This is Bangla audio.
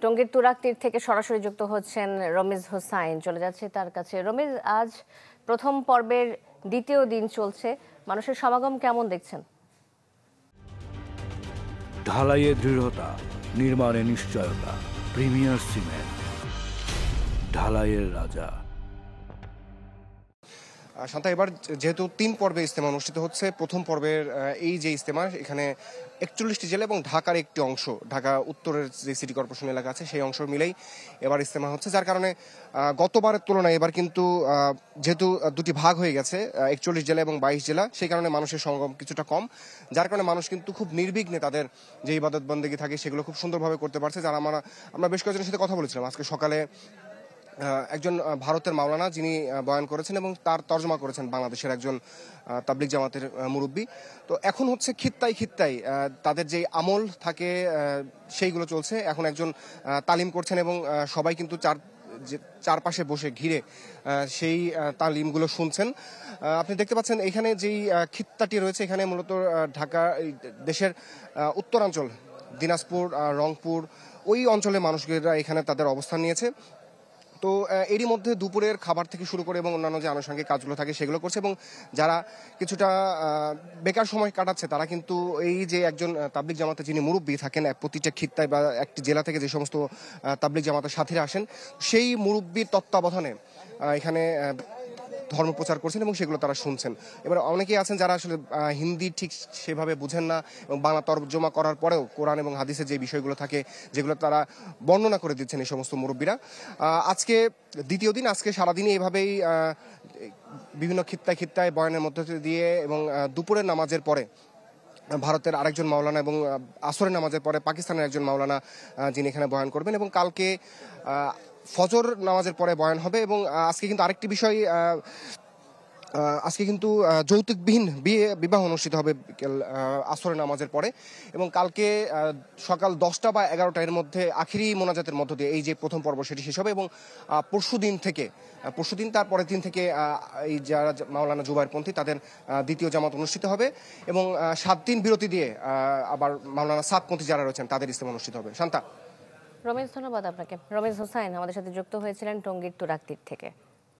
টঙ্গীর তুরাগতীর থেকে সরাসরি যুক্ত হচ্ছেন রমিজ হোসাইন, চলে যাচ্ছে তার কাছে। রমিজ, আজ প্রথম পর্বের দ্বিতীয় দিন চলছে, মানুষের সমাগম কেমন দেখছেন? ঢালাইয়ে দৃঢ়তা, নির্মাণে নিশ্চয়তা, প্রিমিয়ার সিমেন্ট, ঢালাইয়ের রাজা। শান্তা, এবার যেহেতু 3 পর্বে ইজতেমা অনুষ্ঠিত হচ্ছে, প্রথম পর্বের এই যে ইজতেমা, এখানে 41টি জেলা এবং ঢাকার একটি অংশ, ঢাকা উত্তরের যে সিটি কর্পোরেশন এলাকা আছে সেই অংশ মিলেই এবার ইজতেমা হচ্ছে, যার কারণে গতবারের তুলনায় এবার কিন্তু যেহেতু দুটি ভাগ হয়ে গেছে, 41 জেলা এবং 22 জেলা, সেই কারণে মানুষের সমাগম কিছুটা কম, যার কারণে মানুষ কিন্তু খুব নির্বিঘ্নে তাদের যে ইবাদত বন্দেগী থাকে সেগুলো খুব সুন্দরভাবে করতে পারছে। যারা আমরা বেশ কয়েকজনের সাথে কথা বলেছিলাম আজকে সকালে। একজন ভারতের মাওলানা যিনি বয়ান করেছেন এবং তার তর্জমা করেছেন বাংলাদেশের একজন তাবলিগ জামাতের মুরব্বী। তো এখন হচ্ছে খিত্তায় খিত্তায় তাদের যে আমল থাকে সেইগুলো চলছে। এখন একজন তালিম করছেন এবং সবাই কিন্তু চারপাশে বসে ঘিরে সেই তালিমগুলো শুনছেন। আপনি দেখতে পাচ্ছেন এখানে যেই খিত্তাটি রয়েছে, এখানে মূলত ঢাকা দেশের উত্তরাঞ্চল দিনাজপুর, রংপুর, ওই অঞ্চলের মানুষেরা এখানে তাদের অবস্থান নিয়েছে। তো এরই মধ্যে দুপুরের খাবার থেকে শুরু করে এবং অন্যান্য যে আনুষঙ্গিক কাজগুলো থাকে সেগুলো করছে, এবং যারা কিছুটা বেকার সময় কাটাচ্ছে তারা কিন্তু এই যে একজন তাবলিগ জামাতে যিনি মুরব্বী থাকেন প্রতিটা খিত্তায় বা একটি জেলা থেকে যে সমস্ত তাবলিগ জামাতের সাথীরা আসেন, সেই মুরব্বীর তত্ত্বাবধানে এখানে ধর্ম প্রচার করছেন এবং সেগুলো তারা শুনছেন। এবার অনেকেই আছেন যারা আসলে হিন্দি ঠিক সেভাবে বুঝেন না এবং বাংলা তর্জমা করার পরেও কোরআন এবং হাদিসের যে বিষয়গুলো থাকে যেগুলো তারা বর্ণনা করে দিচ্ছেন এই সমস্ত মুরব্বীরা। আজকে দ্বিতীয় দিন, আজকে সারাদিনই এভাবেই বিভিন্ন খিত্তায় খিত্তায় বয়ানের মধ্য দিয়ে এবং দুপুরের নামাজের পরে ভারতের আরেকজন মাওলানা এবং আসরের নামাজের পরে পাকিস্তানের একজন মাওলানা যিনি এখানে বয়ান করবেন, এবং কালকে ফজর নামাজের পরে বয়ান হবে। এবং আজকে কিন্তু আরেকটি বিষয়, আজকে কিন্তু যৌতুকবিহীন বিবাহ অনুষ্ঠিত হবে আসরের নামাজের পরে, এবং কালকে সকাল 10টা বা 11টা এর মধ্যে আখিরি মোনাজাতের মধ্য দিয়ে এই যে প্রথম পর্ব সেটি শেষ হবে। এবং পরশুদিন তার পরের দিন থেকে এই যারা মাওলানা জুবায়েরপন্থী তাদের দ্বিতীয় জামাত অনুষ্ঠিত হবে, এবং 7 দিন বিরতি দিয়ে আবার মাওলানা সাদপন্থী যারা রয়েছেন তাদের ইজতেমা অনুষ্ঠিত হবে। শান্তা। রমেশ, ধন্যবাদ আপনাকে। রমেশ হোসাইন আমাদের সাথে যুক্ত হয়েছিলেন টঙ্গীর তুরাগতীর থেকে।